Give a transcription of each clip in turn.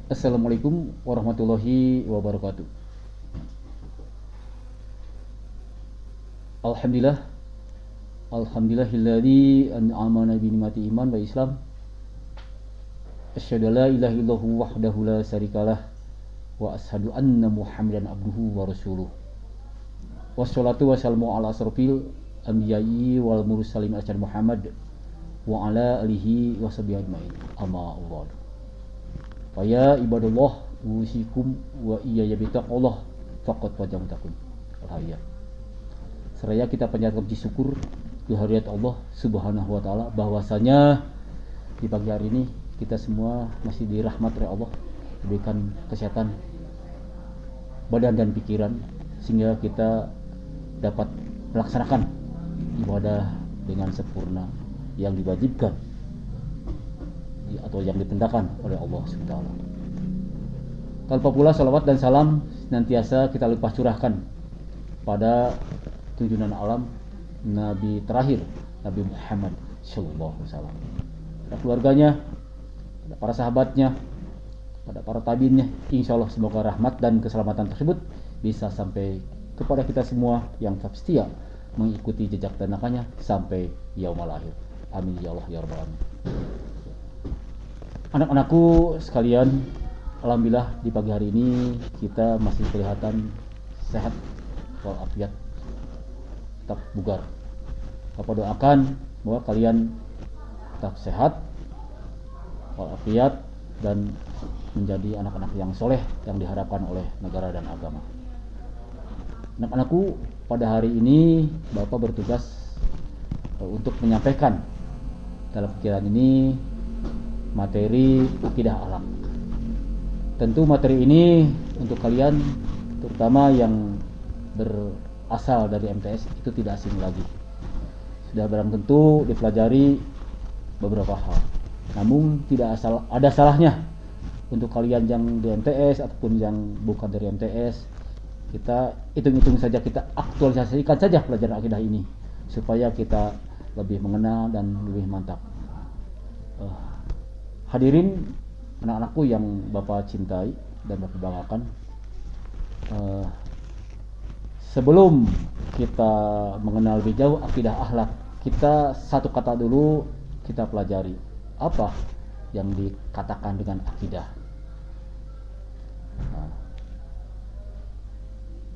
Assalamualaikum warahmatullahi wabarakatuh. Alhamdulillah, alhamdulillahilladzi an'amana bi nikmati iman wa Islam. Asyhadu an la ilaha illallah wahdahu la syarikalah wa asyhadu anna Muhammadan abduhu wa rasuluh. Wassalatu wassalamu ala asrofil anbiya'i wal mursalin asyhadu Muhammad wa ala alihi wa sahbihi ajmain. Amma ba'du. Fa ya ibadallah usikum wa iyaya bitaqullah faqad wajamtakum. Alhamdulillah. Seraya kita panjatkan puji syukur kehadirat Allah Subhanahu wa taala bahwasanya di pagi hari ini kita semua masih dirahmati oleh Allah, diberikan kesehatan badan dan pikiran sehingga kita dapat melaksanakan ibadah dengan sempurna yang diwajibkan atau yang ditentukan oleh Allah Subhanahu wa taala. Tanpa pula salawat dan salam senantiasa kita limpah curahkan pada tunjunan alam Nabi terakhir, Nabi Muhammad sallallahu alaihi wasallam, pada keluarganya, pada para sahabatnya, pada para tabiinnya. Insyaallah semoga rahmat dan keselamatan tersebut bisa sampai kepada kita semua yang tetap setia mengikuti jejak dan langkahnya sampai yaumul akhir. Amin ya Allah ya rabbal alamin. Anak-anakku sekalian, alhamdulillah di pagi hari ini kita masih kelihatan sehat walafiat, tetap bugar. Bapak doakan bahwa kalian tetap sehat walafiat dan menjadi anak-anak yang soleh yang diharapkan oleh negara dan agama. Anak-anakku, pada hari ini Bapak bertugas untuk menyampaikan dalam pikiran ini materi akidah alam. Tentu materi ini untuk kalian terutama yang berasal dari MTS itu tidak asing lagi. Sudah barang tentu dipelajari beberapa hal. Namun tidak ada salahnya untuk kalian yang di MTS ataupun yang bukan dari MTS, kita hitung-hitung saja, kita aktualisasikan saja pelajaran akidah ini supaya kita lebih mengenal dan lebih mantap. Hadirin anak-anakku yang Bapak cintai dan Bapak banggakan, sebelum kita mengenal lebih jauh akidah akhlak, kita satu kata dulu kita pelajari apa yang dikatakan dengan akidah.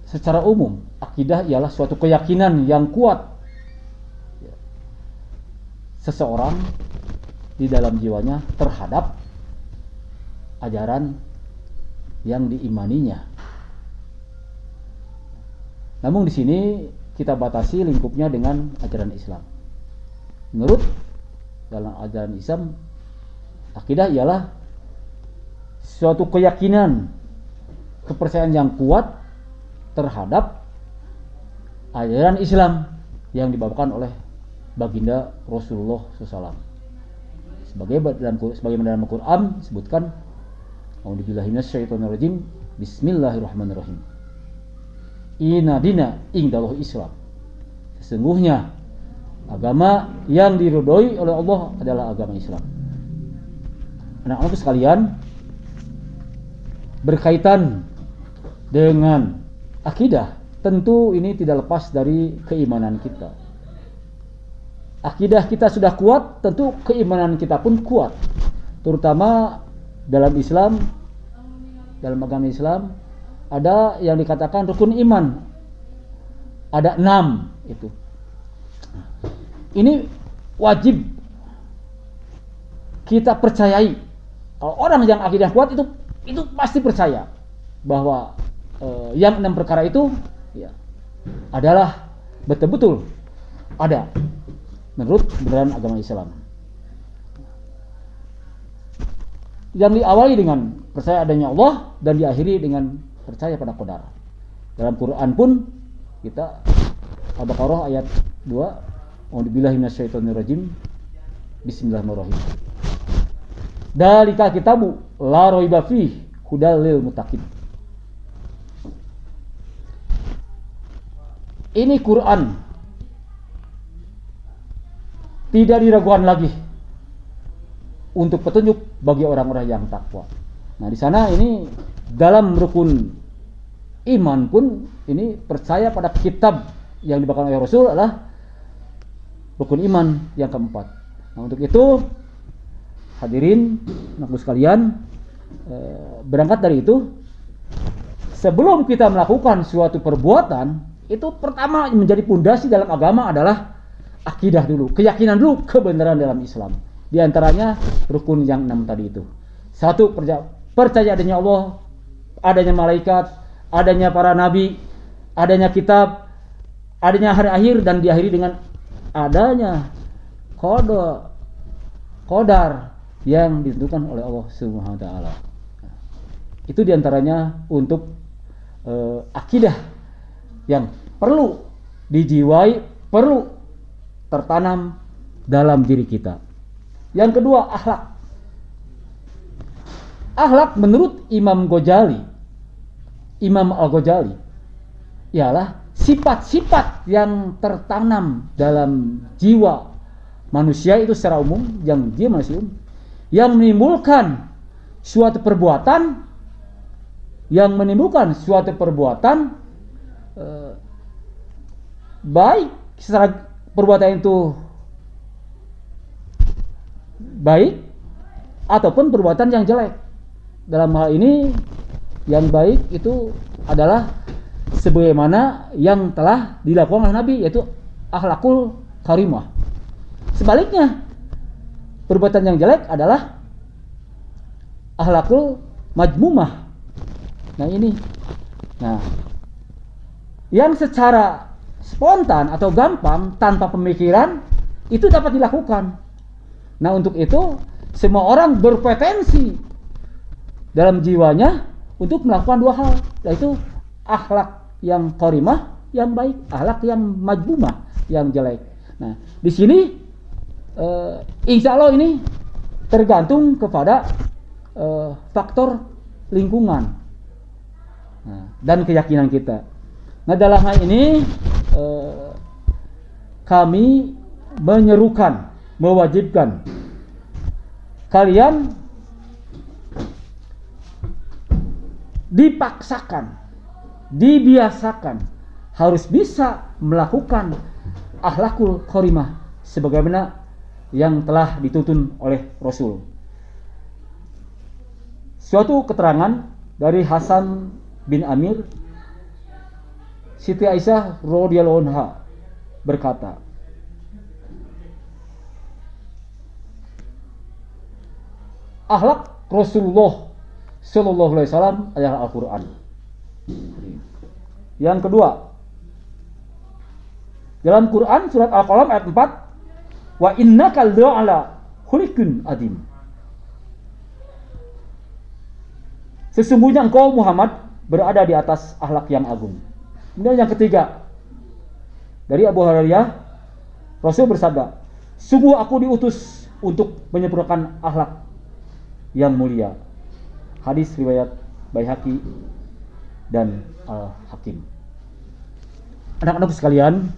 Secara umum, akidah ialah suatu keyakinan yang kuat seseorang di dalam jiwanya terhadap ajaran yang diimaninya. Namun di sini kita batasi lingkupnya dengan ajaran Islam. Menurut dalam ajaran Islam, akidah ialah suatu keyakinan, kepercayaan yang kuat terhadap ajaran Islam yang dibawakan oleh baginda Rasulullah SAW. Sebagaimana dalam Al-Quran disebutkan, A'udzubillahi minasyaitonirrajim, Bismillahirrahmanirrahim. Inna dina indallah Islam. Sesungguhnya agama yang diridhoi oleh Allah adalah agama Islam. Anak-anakku sekalian, berkaitan dengan akidah, tentu ini tidak lepas dari keimanan kita. Akidah kita sudah kuat, tentu keimanan kita pun kuat. Terutama dalam Islam, dalam agama Islam, ada yang dikatakan rukun iman. Ada 6 itu. Ini wajib kita percayai. Kalau orang yang akidah kuat itu pasti percaya bahwa yang 6 perkara itu ya, adalah betul-betul ada menurut kebenaran agama Islam. Yang diawali dengan percaya adanya Allah dan diakhiri dengan percaya pada qadar. Dalam Quran pun kita Al-Baqarah ayat 2, A'udzubillahi minasyaitonirrajim, Bismillahirrahmanirrahim. Dalika kitabu la raiba fihi hudal lil muttaqin. Ini Quran tidak diragukan lagi untuk petunjuk bagi orang-orang yang takwa. Nah, di sana ini dalam rukun iman pun ini percaya pada kitab yang dibawakan oleh Rasul adalah rukun iman yang keempat. Nah, untuk itu hadirin anakku sekalian, berangkat dari itu, sebelum kita melakukan suatu perbuatan, itu pertama menjadi pondasi dalam agama adalah akidah dulu, keyakinan dulu, kebenaran dalam Islam. Di antaranya rukun yang 6 tadi itu. Satu, percaya adanya Allah, adanya malaikat, adanya para nabi, adanya kitab, adanya hari akhir, dan diakhiri dengan adanya qadar yang ditentukan oleh Allah Subhanahu wa taala. Itu diantaranya untuk akidah yang perlu dijiwai, perlu tertanam dalam diri kita. Yang kedua, akhlak. Akhlak menurut Imam Al-Ghazali ialah sifat-sifat yang tertanam dalam jiwa manusia itu secara umum, yang dia manusia umum, yang menimbulkan suatu perbuatan baik secara perbuatan itu baik ataupun perbuatan yang jelek. Dalam hal ini yang baik itu adalah sebagaimana yang telah dilakukan oleh Nabi, yaitu akhlakul karimah. Sebaliknya, perbuatan yang jelek adalah akhlakul majmumah. Nah ini, yang secara spontan atau gampang tanpa pemikiran itu dapat dilakukan. Nah, untuk itu semua orang berpotensi dalam jiwanya untuk melakukan dua hal, yaitu akhlak yang karimah yang baik, akhlak yang majmumah yang jelek. Nah, di sini insya Allah ini tergantung kepada faktor lingkungan dan keyakinan kita. Nah, dalam hal ini kami menyerukan, mewajibkan kalian dipaksakan, dibiasakan harus bisa melakukan akhlakul karimah sebagaimana yang telah dituntun oleh Rasul. Suatu keterangan dari Hasan bin Amir, Siti Aisyah radhiyallahu anha berkata, akhlak Rasulullah sallallahu alaihi wasallam adalah Al-Qur'an. Yang kedua, dalam Quran surat Al-Qalam ayat 4, wa innaka la'ala khuliqin adim. Sesungguhnya engkau Muhammad berada di atas akhlak yang agung. Kemudian yang ketiga, dari Abu Hurairah, Rasul bersabda, sungguh aku diutus untuk menyempurnakan akhlak yang mulia. Hadis riwayat Baihaqi dan Al-Hakim. Anak-anak sekalian,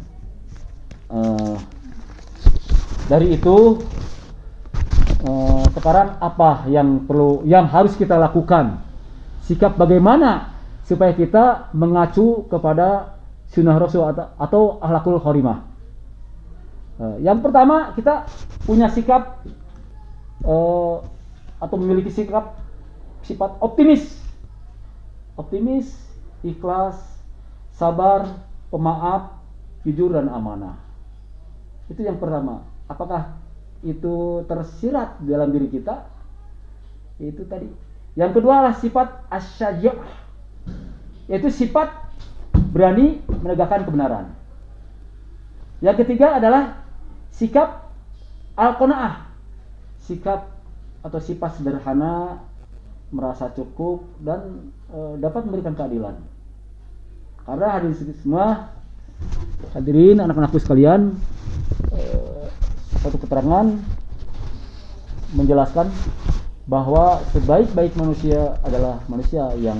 dari itu sekarang apa yang harus kita lakukan? Sikap bagaimana supaya kita mengacu kepada sunnah Rasul atau akhlakul karimah? Yang pertama, kita punya sikap atau memiliki sifat optimis, ikhlas, sabar, pemaaf, jujur dan amanah. Itu yang pertama. Apakah itu tersirat dalam diri kita? Itu tadi. Yang kedua adalah sifat asy-syaja'ah, yaitu sifat berani menegakkan kebenaran. Yang ketiga adalah sikap al-qanaah, sikap atau sifat sederhana, merasa cukup dan dapat memberikan keadilan. Karena hadirin semua, hadirin anak-anakku sekalian, suatu keterangan menjelaskan bahwa sebaik-baik manusia adalah manusia yang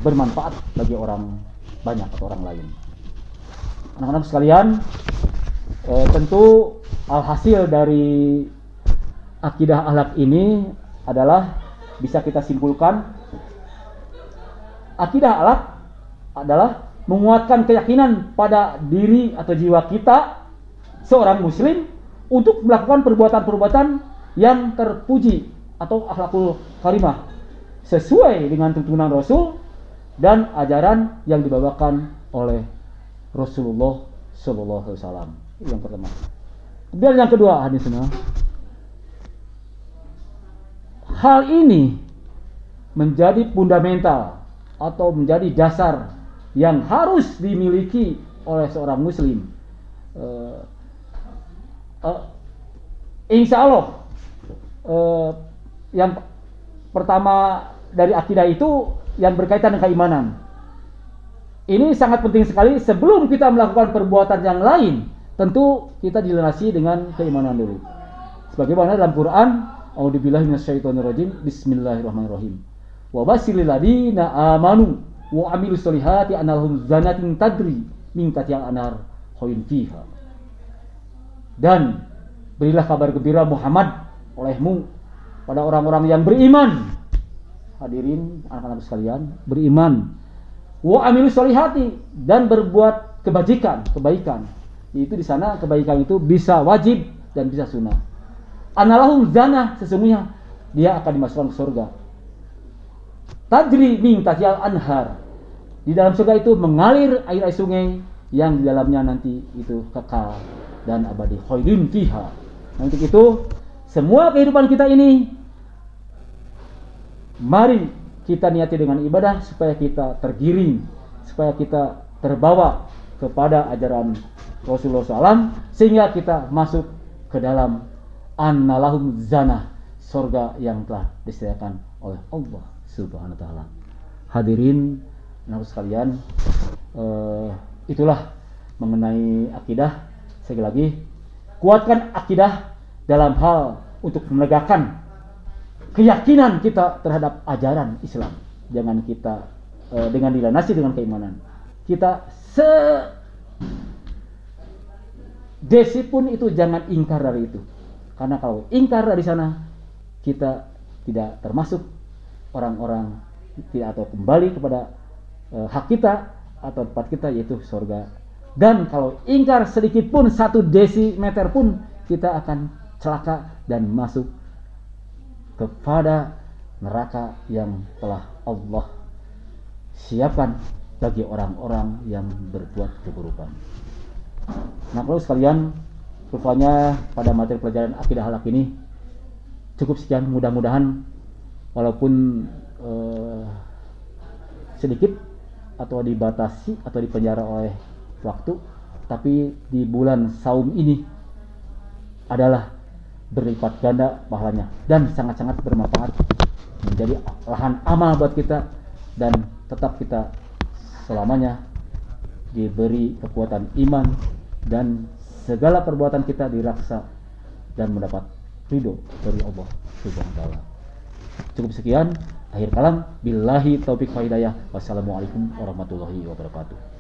bermanfaat bagi orang banyak atau orang lain. Anak-anak sekalian, tentu alhasil dari akidah akhlak ini adalah bisa kita simpulkan akidah adalah menguatkan keyakinan pada diri atau jiwa kita seorang muslim untuk melakukan perbuatan-perbuatan yang terpuji atau akhlakul karimah sesuai dengan tuntunan Rasul dan ajaran yang dibawakan oleh Rasulullah Sallallahu Alaihi Wasallam. Yang pertama. Kemudian yang kedua, hadisnya, hal ini menjadi fundamental atau menjadi dasar yang harus dimiliki oleh seorang muslim. Insya Allah yang pertama dari akidah itu yang berkaitan dengan keimanan. Ini sangat penting sekali. Sebelum kita melakukan perbuatan yang lain, tentu kita dilunasi dengan keimanan dulu. Sebagaimana dalam Quran, A'udzubillahi minasyaitonirrajim, Bismillahirrahmanirrahim. Wa basyiril ladzina amanu wa amilus solihati annahum jannatin tadri min tahtiha al-anhar khalidin fiha. Dan berilah kabar gembira Muhammad olehmu pada orang-orang yang beriman. Hadirin anak-anak sekalian, beriman. Wa amilus solihati, dan berbuat kebaikan. Itu di sana kebaikan itu bisa wajib dan bisa sunnah. Analahum jannah, sesungguhnya dia akan dimasukkan ke surga. Tajri min tahtiha al-anhar, di dalam surga itu mengalir air-air sungai yang di dalamnya nanti itu kekal dan abadi. Khalidin fiha. Nah, untuk itu semua kehidupan kita ini mari kita niati dengan ibadah supaya kita tergiring, supaya kita terbawa kepada ajaran Rasulullah SAW, sehingga kita masuk ke dalam annalahum zanah, surga yang telah disediakan oleh Allah Subhanahu wa taala. Hadirin anak sekalian, itulah mengenai akidah. Sekali lagi, kuatkan akidah dalam hal untuk menegakkan keyakinan kita terhadap ajaran Islam. Jangan kita dengan dilandasi dengan keimanan. Kita desi pun itu jangan ingkar dari itu. Karena kalau ingkar dari sana, kita tidak termasuk orang-orang tidak, atau kembali kepada hak kita atau tempat kita, yaitu surga. Dan kalau ingkar sedikit pun, 1 desimeter pun, kita akan celaka dan masuk kepada neraka yang telah Allah siapkan bagi orang-orang yang berbuat keburukan. Nah, kalau sekalian, rupanya pada materi pelajaran akidah halak ini cukup sekian. Mudah-mudahan walaupun sedikit atau dibatasi atau dipenjara oleh waktu, tapi di bulan Saum ini adalah berlipat ganda pahalanya dan sangat-sangat bermanfaat, menjadi lahan amal buat kita, dan tetap kita selamanya diberi kekuatan iman dan segala perbuatan kita diraksa dan mendapat ridho dari Allah Subhanahu wa taala. Cukup sekian, akhir kalam, billahi taufik wa hidayah. Wassalamualaikum warahmatullahi wabarakatuh.